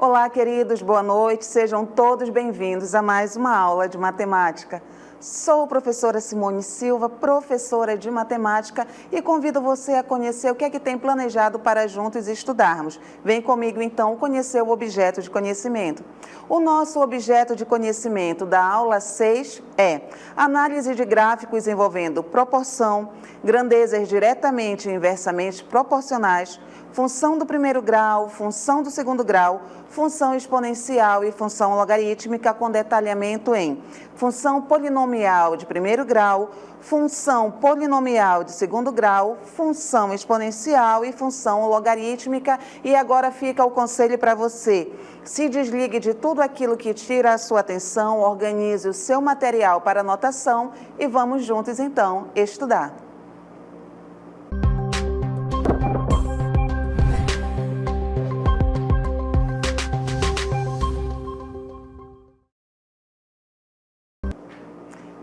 Olá, queridos, boa noite, sejam todos bem-vindos a mais uma aula de matemática. Sou a professora Simone Silva, professora de matemática, e convido você a conhecer o que é que tem planejado para juntos estudarmos. Vem comigo, então, conhecer o objeto de conhecimento. O nosso objeto de conhecimento da aula 6 é análise de gráficos envolvendo proporção, grandezas diretamente e inversamente proporcionais, função do primeiro grau, função do segundo grau, função exponencial e função logarítmica com detalhamento em função polinomial de primeiro grau, função polinomial de segundo grau, função exponencial e função logarítmica. E agora fica o conselho para você. Se desligue de tudo aquilo que tira a sua atenção, organize o seu material para anotação e vamos juntos então estudar.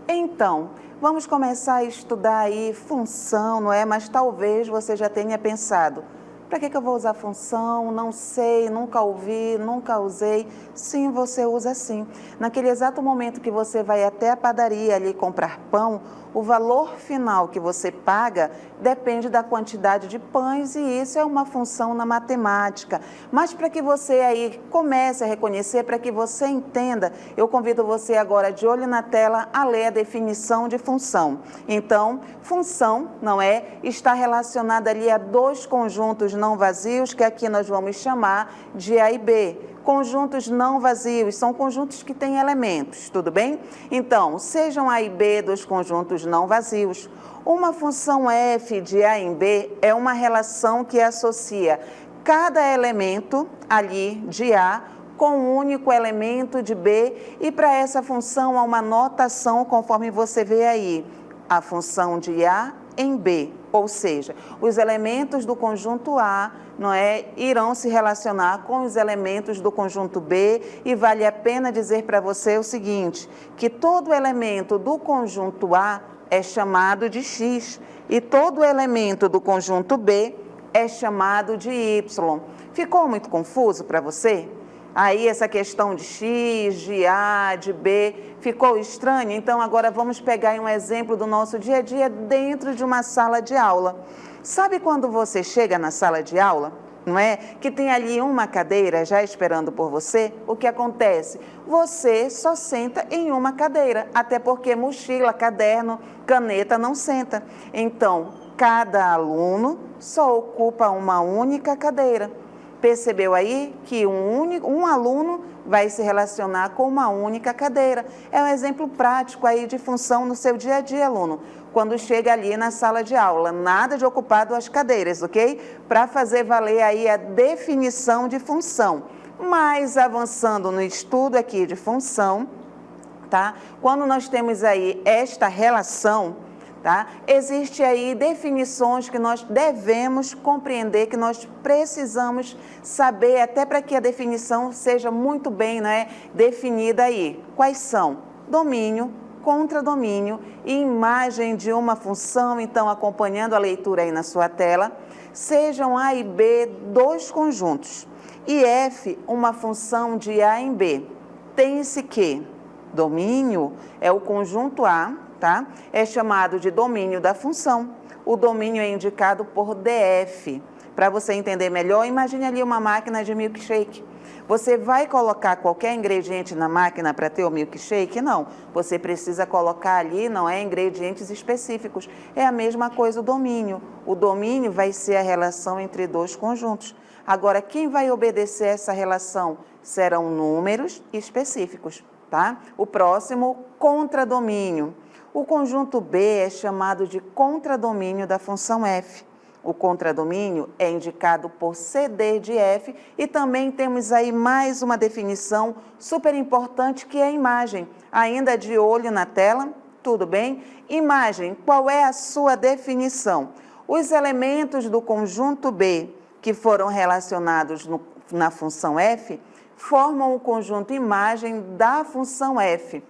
Então, vamos começar a estudar aí função, não é? Mas talvez você já tenha pensado, para que eu vou usar função? Não sei, nunca ouvi, nunca usei. Sim, você usa sim. Naquele exato momento que você vai até a padaria ali comprar pão, o valor final que você paga depende da quantidade de pães e isso é uma função na matemática. Mas para que você aí comece a reconhecer, para que você entenda, eu convido você agora de olho na tela a ler a definição de função. Então, função, não é? Está relacionada ali a dois conjuntos não vazios que aqui nós vamos chamar de A e B. Conjuntos não vazios são conjuntos que têm elementos, tudo bem? Então, sejam A e B dos conjuntos não vazios. Uma função f de A em B é uma relação que associa cada elemento ali de A com um único elemento de B e para essa função há uma notação conforme você vê aí. A função de A em B, ou seja, os elementos do conjunto A, não é, irão se relacionar com os elementos do conjunto B e vale a pena dizer para você o seguinte, que todo elemento do conjunto A é chamado de X e todo elemento do conjunto B é chamado de Y. Ficou muito confuso para você? Aí essa questão de X, de A, de B, ficou estranho? Então agora vamos pegar um exemplo do nosso dia a dia dentro de uma sala de aula. Sabe quando você chega na sala de aula, não é? Que tem ali uma cadeira já esperando por você? O que acontece? Você só senta em uma cadeira, até porque mochila, caderno, caneta não senta. Então, cada aluno só ocupa uma única cadeira. Percebeu aí que um aluno vai se relacionar com uma única cadeira? É um exemplo prático aí de função no seu dia a dia, aluno. Quando chega ali na sala de aula, nada de ocupar duas cadeiras, ok? Para fazer valer aí a definição de função. Mas avançando no estudo aqui de função, tá? Quando nós temos aí esta relação, tá? Existe aí definições que nós devemos compreender, que nós precisamos saber, até para que a definição seja muito bem, né, definida aí. Quais são? Domínio, contradomínio e imagem de uma função, então acompanhando a leitura aí na sua tela, sejam A e B dois conjuntos e F uma função de A em B. Tem-se que domínio é o conjunto A, tá? É chamado de domínio da função. O domínio é indicado por DF. Para você entender melhor, imagine ali uma máquina de milkshake. Você vai colocar qualquer ingrediente na máquina para ter o milkshake? Não. Você precisa colocar ali, não é, ingredientes específicos. É a mesma coisa o domínio. O domínio vai ser a relação entre dois conjuntos. Agora, quem vai obedecer essa relação? Serão números específicos, tá? O próximo, contradomínio. O conjunto B é chamado de contradomínio da função f. O contradomínio é indicado por CD de f e também temos aí mais uma definição super importante que é a imagem. Ainda de olho na tela, tudo bem? Imagem, qual é a sua definição? Os elementos do conjunto B que foram relacionados na função f formam o conjunto imagem da função f.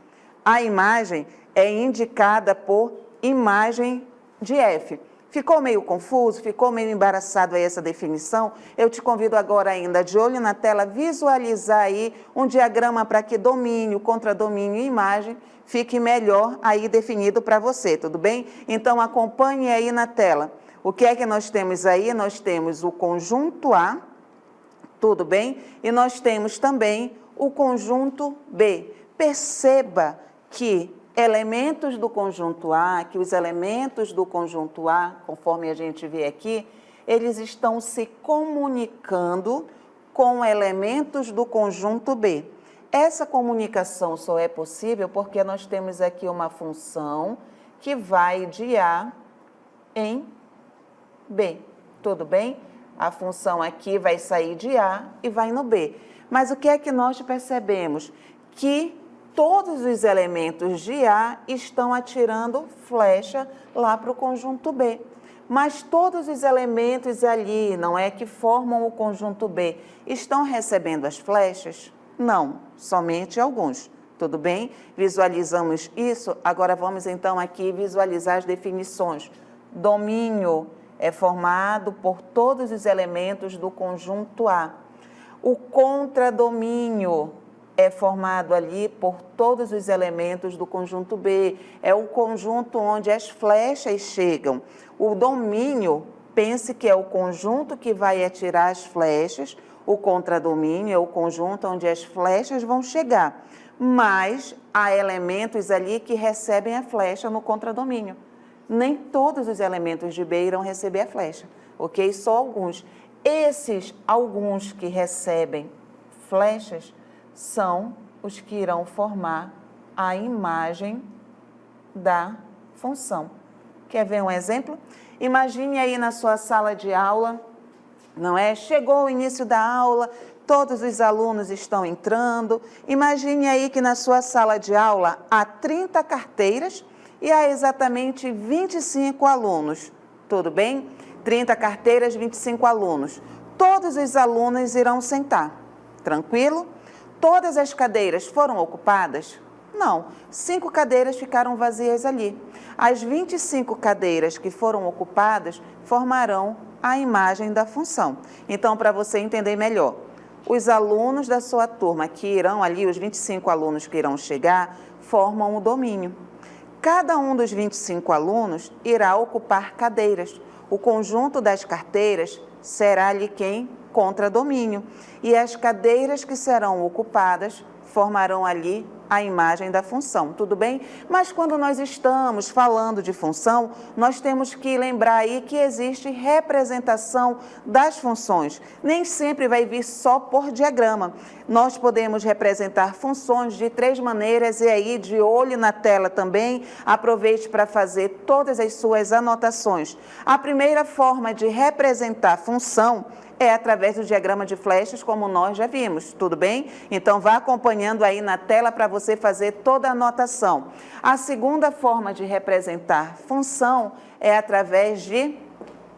A imagem é indicada por imagem de f. Ficou meio confuso? Ficou meio embaraçado aí essa definição? Eu te convido agora ainda, de olho na tela, visualizar aí um diagrama para que domínio, contradomínio e imagem fique melhor aí definido para você, tudo bem? Então, acompanhe aí na tela. O que é que nós temos aí? Nós temos o conjunto A, tudo bem? E nós temos também o conjunto B. Perceba que elementos do conjunto A, que os elementos do conjunto A, conforme a gente vê aqui, eles estão se comunicando com elementos do conjunto B. Essa comunicação só é possível porque nós temos aqui uma função que vai de A em B, tudo bem? A função aqui vai sair de A e vai no B. Mas o que é que nós percebemos? Que todos os elementos de A estão atirando flecha lá para o conjunto B. Mas todos os elementos ali, não é, que formam o conjunto B, estão recebendo as flechas? Não, somente alguns. Tudo bem? Visualizamos isso. Agora vamos então aqui visualizar as definições. Domínio é formado por todos os elementos do conjunto A. O contradomínio é formado ali por todos os elementos do conjunto B. É o conjunto onde as flechas chegam. O domínio, pense que é o conjunto que vai atirar as flechas. O contradomínio é o conjunto onde as flechas vão chegar. Mas há elementos ali que recebem a flecha no contradomínio. Nem todos os elementos de B irão receber a flecha, ok? Só alguns. Esses alguns que recebem flechas são os que irão formar a imagem da função. Quer ver um exemplo? Imagine aí na sua sala de aula, não é? Chegou o início da aula, todos os alunos estão entrando. Imagine aí que na sua sala de aula há 30 carteiras e há exatamente 25 alunos. Tudo bem? 30 carteiras, 25 alunos. Todos os alunos irão sentar. Tranquilo? Todas as cadeiras foram ocupadas? Não, 5 cadeiras ficaram vazias ali. As 25 cadeiras que foram ocupadas formarão a imagem da função. Então, para você entender melhor, os alunos da sua turma que irão ali, os 25 alunos que irão chegar, formam o domínio. Cada um dos 25 alunos irá ocupar cadeiras. O conjunto das carteiras será ali quem? Contradomínio. E as cadeiras que serão ocupadas formarão ali a imagem da função, tudo bem? Mas quando nós estamos falando de função, nós temos que lembrar aí que existe representação das funções. Nem sempre vai vir só por diagrama. Nós podemos representar funções de 3 maneiras e aí de olho na tela também, aproveite para fazer todas as suas anotações. A primeira forma de representar função é através do diagrama de flechas, como nós já vimos, tudo bem? Então, vá acompanhando aí na tela para você fazer toda a anotação. A segunda forma de representar função é através de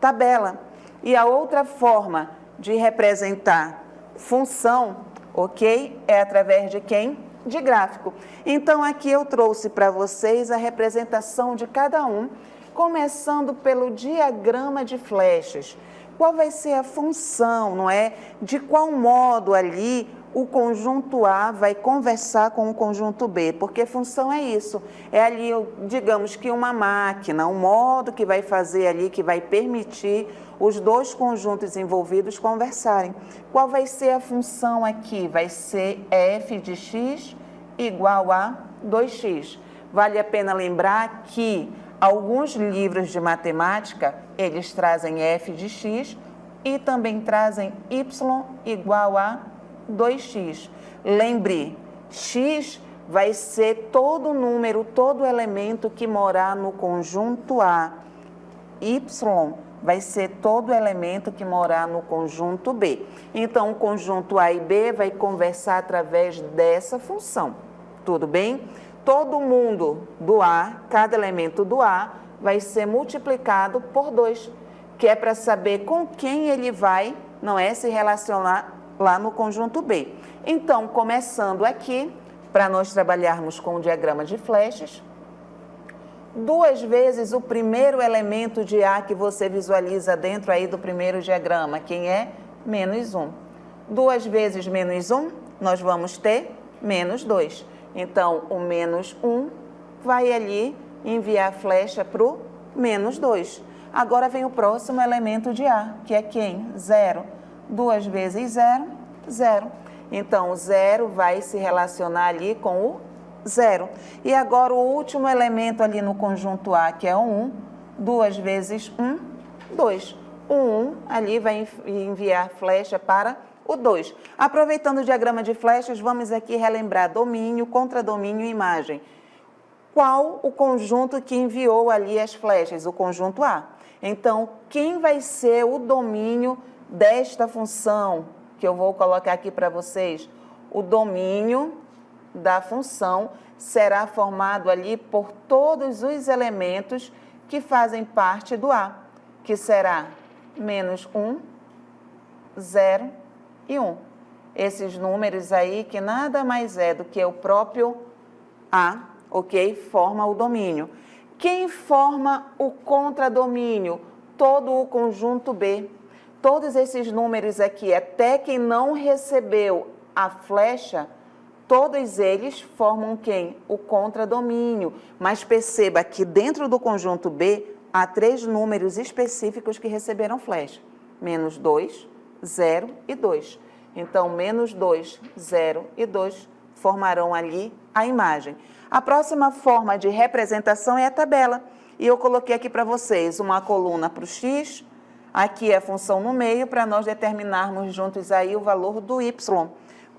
tabela. E a outra forma de representar função, ok? É através de quem? De gráfico. Então, aqui eu trouxe para vocês a representação de cada um, começando pelo diagrama de flechas. Qual vai ser a função, não é? De qual modo ali o conjunto A vai conversar com o conjunto B? Porque função é isso, é ali, digamos que uma máquina, um modo que vai fazer ali, que vai permitir os dois conjuntos envolvidos conversarem. Qual vai ser a função aqui? Vai ser f de x igual a 2x. Vale a pena lembrar que alguns livros de matemática, eles trazem f de x e também trazem y igual a 2x. Lembre, x vai ser todo número, todo elemento que morar no conjunto A. Y vai ser todo elemento que morar no conjunto B. Então, o conjunto A e B vai conversar através dessa função. Tudo bem? Todo mundo do A, cada elemento do A, vai ser multiplicado por 2, que é para saber com quem ele vai, não é, se relacionar lá no conjunto B. Então, começando aqui, para nós trabalharmos com o diagrama de flechas, 2 vezes o primeiro elemento de A que você visualiza dentro aí do primeiro diagrama, quem é? Menos 1. 2 vezes menos 1, nós vamos ter menos 2. Então, o menos 1 vai ali enviar a flecha para o menos 2. Agora vem o próximo elemento de A, que é quem? 0. 2 vezes 0, 0. Então, o 0 vai se relacionar ali com o 0. E agora o último elemento ali no conjunto A, que é o 1. 2 vezes 1, 2. O 1 ali vai enviar flecha para o 2. Aproveitando o diagrama de flechas, vamos aqui relembrar domínio, contradomínio e imagem. Qual o conjunto que enviou ali as flechas? O conjunto A. Então, quem vai ser o domínio desta função que eu vou colocar aqui para vocês? O domínio da função será formado ali por todos os elementos que fazem parte do A, que será menos 1, 0 e 1. Esses números aí que nada mais é do que o próprio A, ok? Forma o domínio. Quem forma o contradomínio? Todo o conjunto B. Todos esses números aqui, até quem não recebeu a flecha, todos eles formam quem? O contradomínio. Mas perceba que dentro do conjunto B, há 3 números específicos que receberam flecha. Menos 2, 0 e 2. Então, menos 2, 0 e 2 formarão ali a imagem. A próxima forma de representação é a tabela. E eu coloquei aqui para vocês uma coluna para o x, aqui é a função no meio, para nós determinarmos juntos aí o valor do y.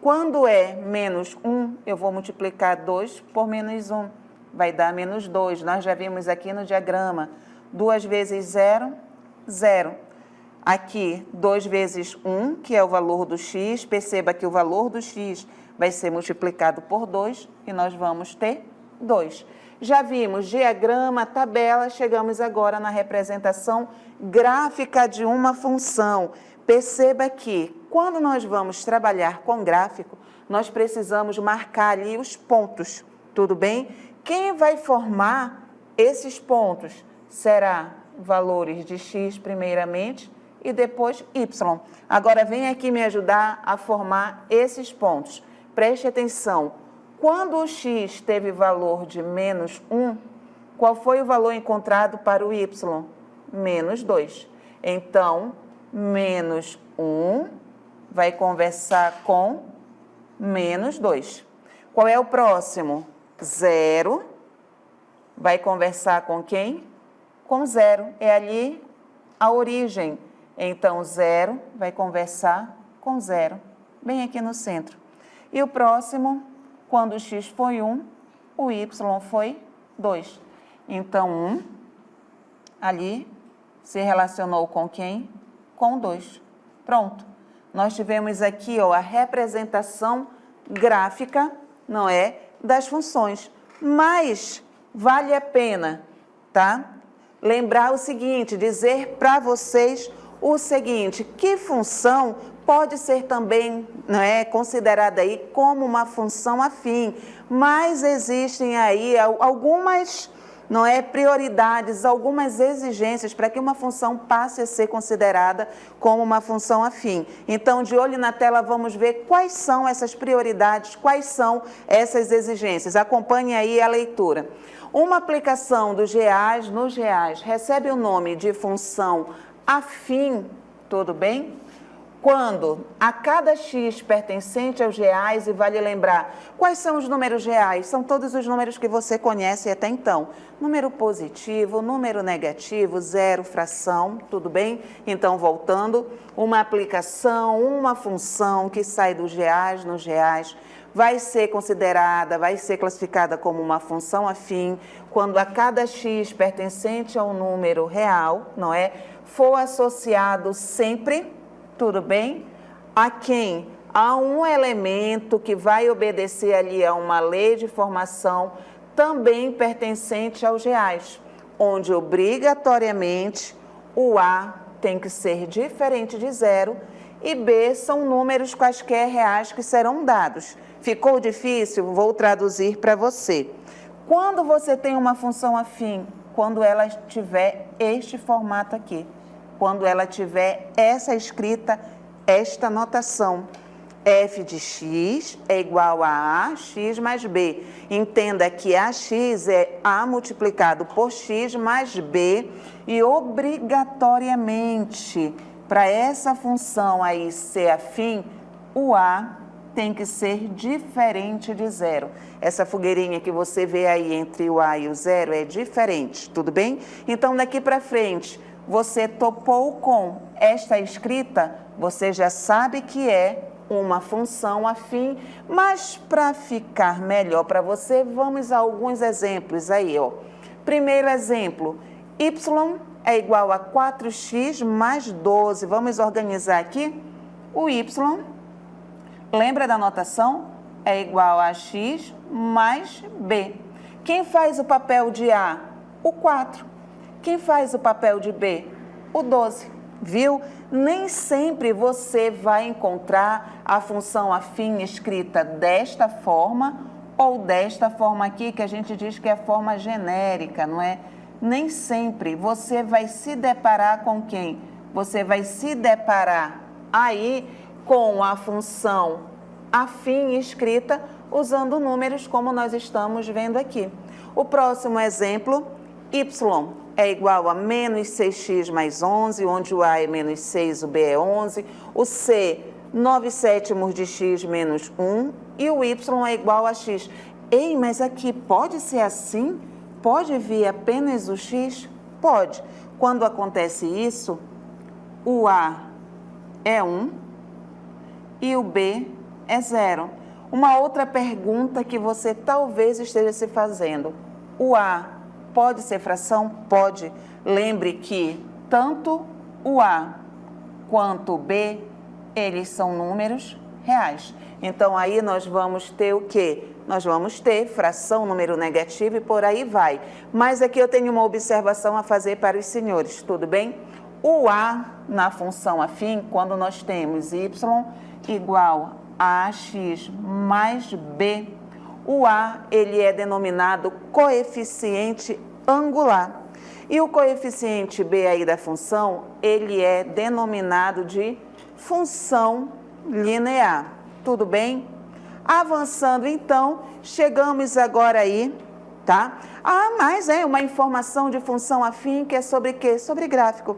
Quando é menos 1, eu vou multiplicar 2 por menos 1. Vai dar menos 2. Nós já vimos aqui no diagrama. 2 vezes 0, 0. Aqui, 2 vezes 1, que é o valor do x. Perceba que o valor do x vai ser multiplicado por 2 e nós vamos ter 2. Já vimos diagrama, tabela, chegamos agora na representação gráfica de uma função. Perceba que, quando nós vamos trabalhar com gráfico, nós precisamos marcar ali os pontos, tudo bem? Quem vai formar esses pontos será valores de x primeiramente e depois y. Agora, vem aqui me ajudar a formar esses pontos. Preste atenção. Quando o x teve valor de menos 1, qual foi o valor encontrado para o y? Menos 2. Então, menos 1 vai conversar com menos 2. Qual é o próximo? 0 vai conversar com quem? Com 0. É ali a origem. Então, 0 vai conversar com 0, bem aqui no centro. E o próximo, quando o x foi 1, o y foi 2. Então, 1 ali se relacionou com quem? Com 2. Pronto. Nós tivemos aqui ó, a representação gráfica, não é, das funções. Mas vale a pena, tá? Lembrar o seguinte, dizer para vocês o seguinte, que função pode ser também, não é, considerada aí como uma função afim, mas existem aí algumas, não é, prioridades, algumas exigências para que uma função passe a ser considerada como uma função afim. Então, de olho na tela, vamos ver quais são essas prioridades, quais são essas exigências. Acompanhe aí a leitura. Uma aplicação dos reais nos reais recebe o nome de função afim, tudo bem? Quando a cada x pertencente aos reais, e vale lembrar, quais são os números reais? São todos os números que você conhece até então. Número positivo, número negativo, zero, fração, tudo bem? Então, voltando, uma aplicação, uma função que sai dos reais nos reais, vai ser considerada, vai ser classificada como uma função afim, quando a cada x pertencente a um número real, não é? For associado sempre, tudo bem? A quem? A um elemento que vai obedecer ali a uma lei de formação também pertencente aos reais, onde obrigatoriamente o A tem que ser diferente de 0 e B são números quaisquer reais que serão dados. Ficou difícil? Vou traduzir para você. Quando você tem uma função afim? Quando ela tiver este formato aqui. Quando ela tiver essa escrita, esta notação. F de x é igual a x mais b. Entenda que ax é a multiplicado por x mais b e obrigatoriamente, para essa função aí ser afim, o a tem que ser diferente de zero. Essa fogueirinha que você vê aí entre o a e o zero é diferente, tudo bem? Então, daqui para frente, você topou com esta escrita, você já sabe que é uma função afim, mas para ficar melhor para você, vamos a alguns exemplos aí, ó. Primeiro exemplo, y é igual a 4x mais 12. Vamos organizar aqui. O y, lembra da notação? É igual a x mais b. Quem faz o papel de A? O 4. Quem faz o papel de B? O 12. Viu? Nem sempre você vai encontrar a função afim escrita desta forma ou desta forma aqui, que a gente diz que é a forma genérica, não é? Nem sempre você vai se deparar com quem? Você vai se deparar aí com a função afim escrita usando números como nós estamos vendo aqui. O próximo exemplo, y é igual a menos 6x mais 11, onde o a é menos 6, o b é 11, o c, 9/7 de x menos 1, e o y é igual a x. Ei, mas aqui pode ser assim? Pode vir apenas o x? Pode. Quando acontece isso, o a é 1 e o b é 0. Uma outra pergunta que você talvez esteja se fazendo, o a pode ser fração? Pode. Lembre que tanto o A quanto o B, eles são números reais. Então, aí nós vamos ter o quê? Nós vamos ter fração, número negativo e por aí vai. Mas aqui eu tenho uma observação a fazer para os senhores, tudo bem? O A na função afim, quando nós temos y igual a ax mais b, o a, ele é denominado coeficiente angular. E o coeficiente b aí da função, ele é denominado de função linear. Tudo bem? Avançando então, chegamos agora aí, tá? Ah, mas é uma informação de função afim que é sobre quê? Sobre gráfico.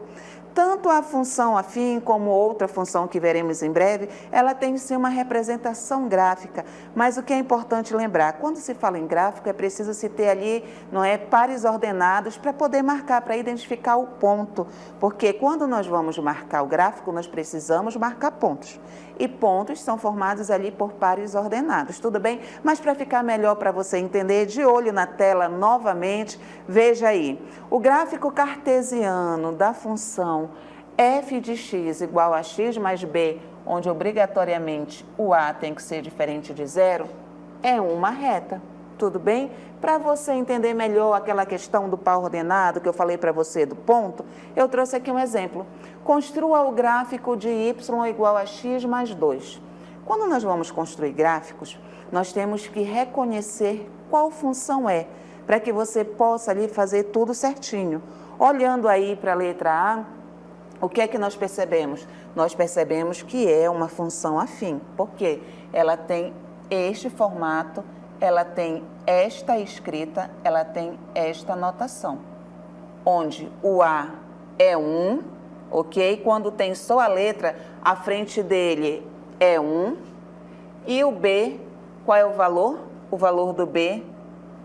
Tanto a função afim como outra função que veremos em breve, ela tem sim uma representação gráfica. Mas o que é importante lembrar, quando se fala em gráfico, é preciso se ter ali, não é, pares ordenados para poder marcar, para identificar o ponto. Porque quando nós vamos marcar o gráfico, nós precisamos marcar pontos. E pontos são formados ali por pares ordenados, tudo bem? Mas para ficar melhor para você entender, de olho na tela novamente, veja aí. O gráfico cartesiano da função f de x igual a x mais b, onde obrigatoriamente o a tem que ser diferente de zero, é uma reta, tudo bem? Para você entender melhor aquela questão do par ordenado que eu falei para você do ponto, eu trouxe aqui um exemplo. Construa o gráfico de y igual a x mais 2. Quando nós vamos construir gráficos, nós temos que reconhecer qual função é, para que você possa ali fazer tudo certinho. Olhando aí para a letra A, o que é que nós percebemos? Nós percebemos que é uma função afim, porque ela tem este formato, ela tem esta escrita, ela tem esta notação, onde o A é 1, ok? Quando tem só a letra, a frente dele é 1, e o B, qual é o valor? O valor do B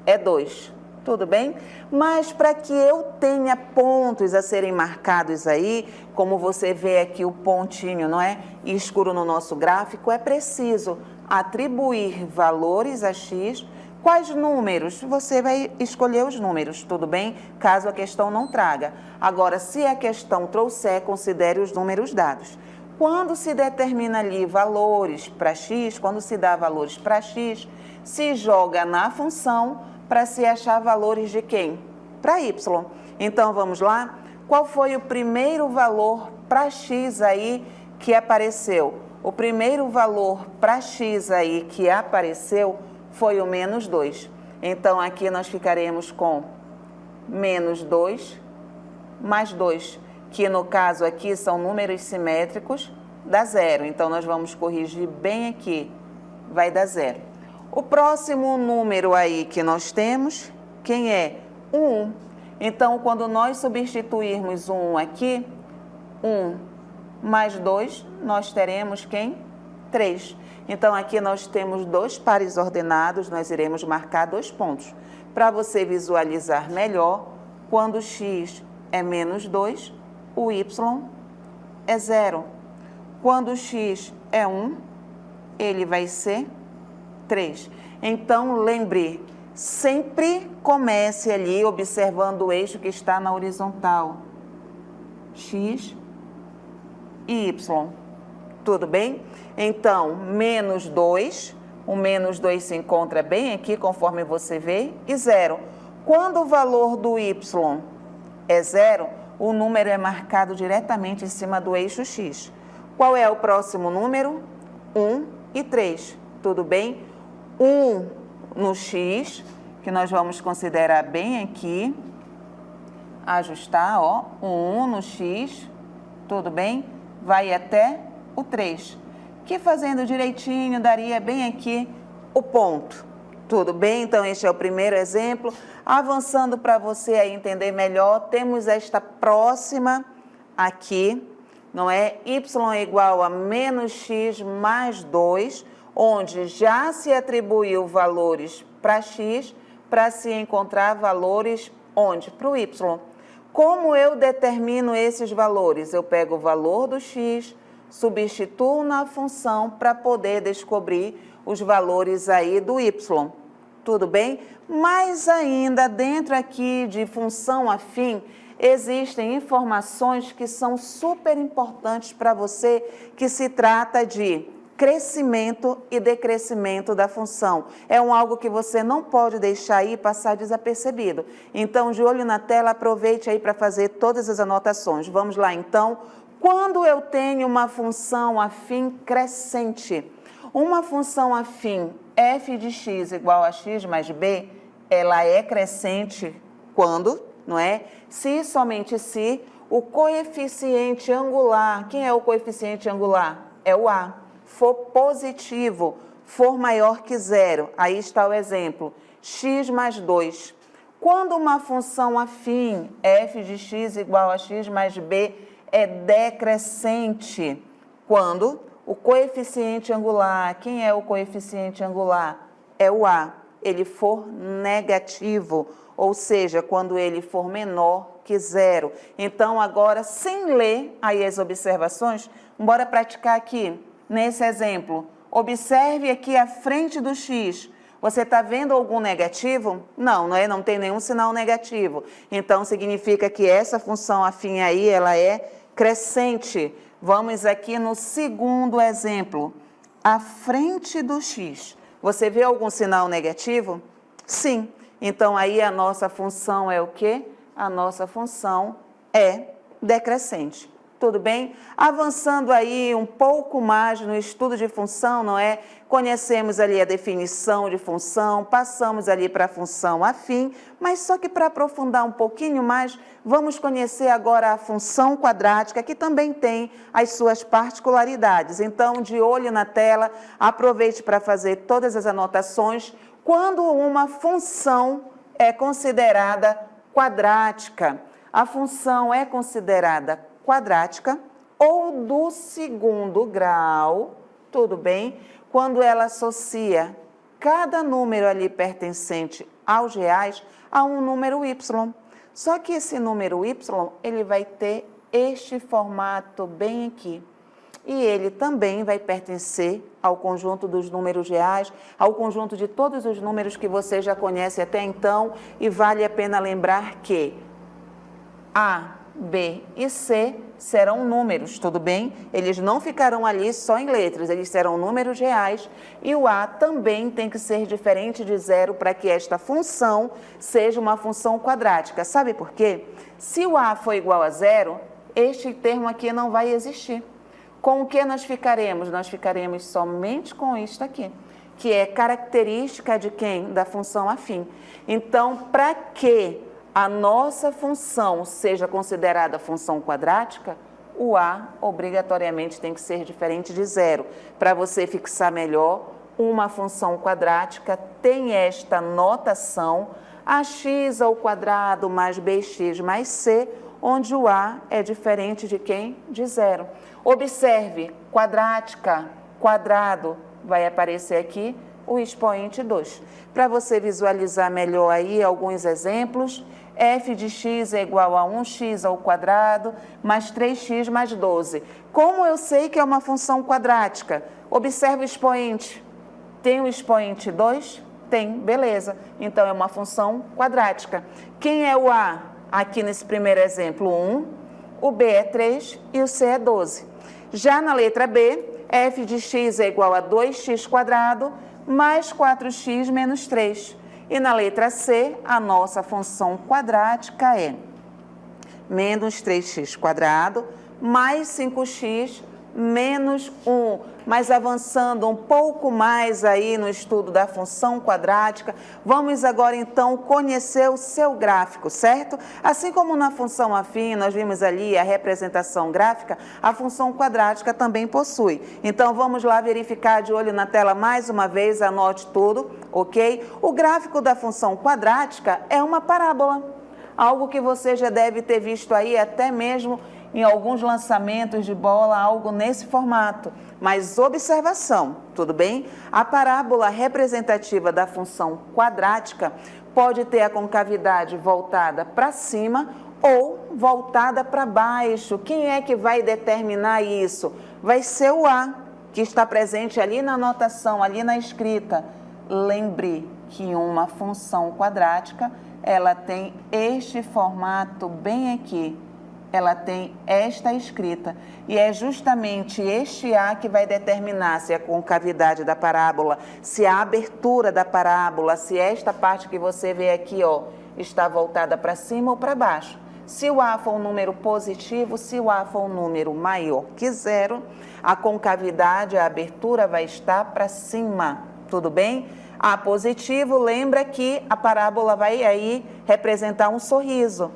é 2. Tudo bem? Mas para que eu tenha pontos a serem marcados aí, como você vê aqui o pontinho, não é? Escuro no nosso gráfico, é preciso atribuir valores a x. Quais números? Você vai escolher os números, tudo bem? Caso a questão não traga. Agora, se a questão trouxer, considere os números dados. Quando se determina ali valores para x, quando se dá valores para x, se joga na função para se achar valores de quem? Para y. Então, vamos lá? Qual foi o primeiro valor para x aí que apareceu? O primeiro valor para x aí que apareceu foi o menos 2. Então, aqui nós ficaremos com menos 2 mais 2, que no caso aqui são números simétricos, dá zero. Então, nós vamos corrigir bem aqui, vai dar zero. O próximo número aí que nós temos, quem é? O 1. Então, quando nós substituirmos o 1 aqui, 1 mais 2, nós teremos quem? 3. Então, aqui nós temos dois pares ordenados, nós iremos marcar 2 pontos. Para você visualizar melhor, quando x é menos 2, o y é 0. Quando x é 1, ele vai ser 3. Então, lembre, sempre comece ali observando o eixo que está na horizontal. X e y. Tudo bem? Então, menos 2, o menos 2 se encontra bem aqui, conforme você vê, e 0. Quando o valor do y é 0, o número é marcado diretamente em cima do eixo x. Qual é o próximo número? 1 e 3. Tudo bem? 1 no x, que nós vamos considerar bem aqui. Ajustar, ó, o 1 no x, tudo bem? Vai até o 3, que fazendo direitinho daria bem aqui o ponto. Tudo bem? Então, este é o primeiro exemplo. Avançando para você aí entender melhor, temos esta próxima aqui, não é? Y é igual a menos x mais 2, onde já se atribuiu valores para x, para se encontrar valores onde? Para o y. Como eu determino esses valores? Eu pego o valor do x, substituo na função para poder descobrir os valores aí do y. Tudo bem? Mas ainda dentro aqui de função afim, existem informações que são super importantes para você, que se trata de crescimento e decrescimento da função. É algo que você não pode deixar aí passar desapercebido. Então, de olho na tela, aproveite aí para fazer todas as anotações. Vamos lá, então. Quando eu tenho uma função afim crescente, uma função afim f de x igual a x mais b, ela é crescente quando, não é? Se somente se o coeficiente angular, quem é o coeficiente angular? É o a. For positivo, for maior que 0, aí está o exemplo, x mais 2. Quando uma função afim, f de x igual a x mais b, é decrescente, quando o coeficiente angular, quem é o coeficiente angular? É o a, ele for negativo, ou seja, quando ele for menor que 0. Então, agora, sem ler aí as observações, bora praticar aqui. Nesse exemplo, observe aqui à frente do x. Você está vendo algum negativo? Não, não é? Não tem nenhum sinal negativo. Então, significa que essa função afim aí, ela é crescente. Vamos aqui no segundo exemplo. À frente do x. Você vê algum sinal negativo? Sim. Então, aí a nossa função é o quê? A nossa função é decrescente. Tudo bem? Avançando aí um pouco mais no estudo de função, não é? Conhecemos ali a definição de função, passamos ali para a função afim, mas só que para aprofundar um pouquinho mais, vamos conhecer agora a função quadrática, que também tem as suas particularidades. Então, de olho na tela, aproveite para fazer todas as anotações. Quando uma função é considerada quadrática, a função é considerada quadrática ou do segundo grau, tudo bem? Quando ela associa cada número ali pertencente aos reais a um número y. Só que esse número y, ele vai ter este formato bem aqui. E ele também vai pertencer ao conjunto dos números reais, ao conjunto de todos os números que você já conhece até então, e vale a pena lembrar que A, B e C serão números, tudo bem? Eles não ficarão ali só em letras, eles serão números reais e o A também tem que ser diferente de 0 para que esta função seja uma função quadrática. Sabe por quê? Se o A for igual a 0, este termo aqui não vai existir. Com o que nós ficaremos? Nós ficaremos somente com isto aqui. que é característica de quem? Da função afim. Então, para que a nossa função seja considerada função quadrática, o A obrigatoriamente tem que ser diferente de zero. Para você fixar melhor, uma função quadrática tem esta notação, ax ao quadrado mais bx mais c, onde o A é diferente de quem? De zero. Observe, quadrática, quadrado, vai aparecer aqui o expoente 2. Para você visualizar melhor aí alguns exemplos, f de x é igual a 1x ao quadrado mais 3x mais 12. Como eu sei que é uma função quadrática? Observe o expoente. Tem o expoente 2? Tem, beleza. Então, é uma função quadrática. Quem é o A? Aqui nesse primeiro exemplo, 1, o B é 3 e o C é 12. Já na letra B, f de x é igual a 2x² mais 4x menos 3. E na letra C, a nossa função quadrática é menos 3x² mais 5x menos 1. Mas avançando um pouco mais aí no estudo da função quadrática, vamos agora então conhecer o seu gráfico, certo? Assim como na função afim, nós vimos ali a representação gráfica, a função quadrática também possui. Então vamos lá verificar de olho na tela mais uma vez, anote tudo, ok? O gráfico da função quadrática é uma parábola, algo que você já deve ter visto aí até mesmo em alguns lançamentos de bola, algo nesse formato. Mas observação, tudo bem? A parábola representativa da função quadrática pode ter a concavidade voltada para cima ou voltada para baixo. Quem é que vai determinar isso? Vai ser o A, que está presente ali na anotação, ali na escrita. Lembre que uma função quadrática, ela tem este formato bem aqui. Ela tem esta escrita, e é justamente este A que vai determinar se a concavidade da parábola, se a abertura da parábola, se esta parte que você vê aqui, ó, está voltada para cima ou para baixo. Se o A for um número positivo, se o A for um número maior que zero, a concavidade, a abertura vai estar para cima, tudo bem? A positivo, lembra que a parábola vai aí representar um sorriso.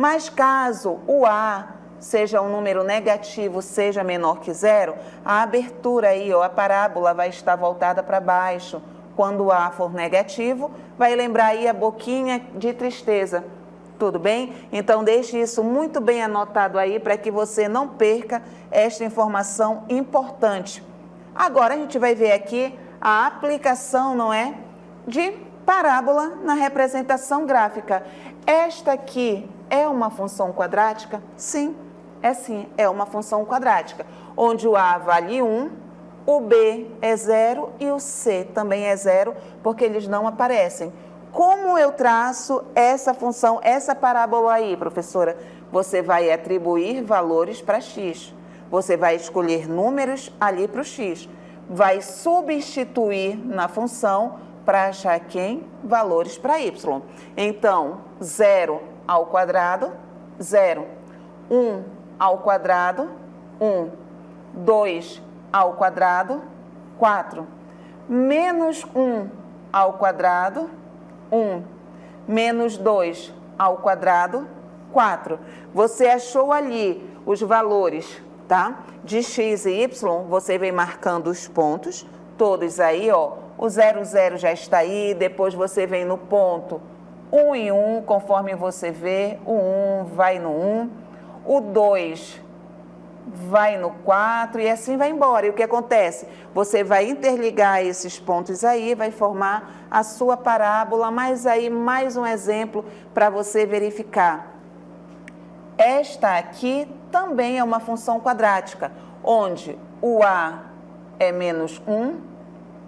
Mas caso o A seja um número negativo, seja menor que zero, a abertura aí, ó, a parábola vai estar voltada para baixo. Quando o A for negativo, vai lembrar aí a boquinha de tristeza. Tudo bem? Então, deixe isso muito bem anotado aí para que você não perca esta informação importante. Agora, a gente vai ver aqui a aplicação, não é? De parábola na representação gráfica. Esta aqui é uma função quadrática? Sim, é uma função quadrática, onde o A vale 1, o B é 0 e o C também é 0, porque eles não aparecem. Como eu traço essa função, essa parábola aí, professora? Você vai atribuir valores para x, você vai escolher números ali para o x, vai substituir na função para achar quem? Valores para y. Então, 0 ao quadrado, 0. 1 ao quadrado, 1. 2 ao quadrado, 4. Menos 1 ao quadrado, 1. Menos 2 ao quadrado, 4. Você achou ali os valores, tá? De x e y, você vem marcando os pontos, todos aí, ó. O 0, 0 já está aí, depois você vem no ponto 1 e 1, conforme você vê, o 1 vai no 1, o 2 vai no 4 e assim vai embora. E o que acontece? Você vai interligar esses pontos aí, vai formar a sua parábola, mas aí mais um exemplo para você verificar. Esta aqui também é uma função quadrática, onde o A é menos 1,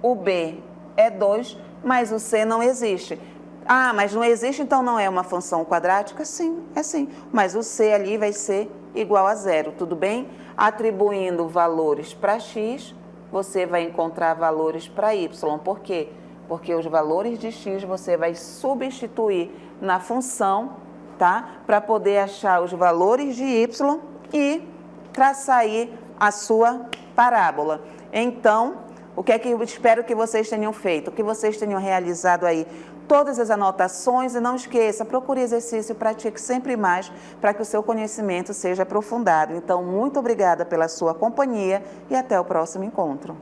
o B é 2, mas o C não existe. Ah, mas não existe, então não é uma função quadrática? Sim, é sim. Mas o C ali vai ser igual a 0, tudo bem? Atribuindo valores para x, você vai encontrar valores para y. Por quê? Porque os valores de x você vai substituir na função, tá? Para poder achar os valores de y e traçar aí a sua parábola. Então, O que é que eu espero que vocês tenham feito, que vocês tenham realizado aí todas as anotações e não esqueça, procure exercício, pratique sempre mais para que o seu conhecimento seja aprofundado. Então, muito obrigada pela sua companhia e até o próximo encontro.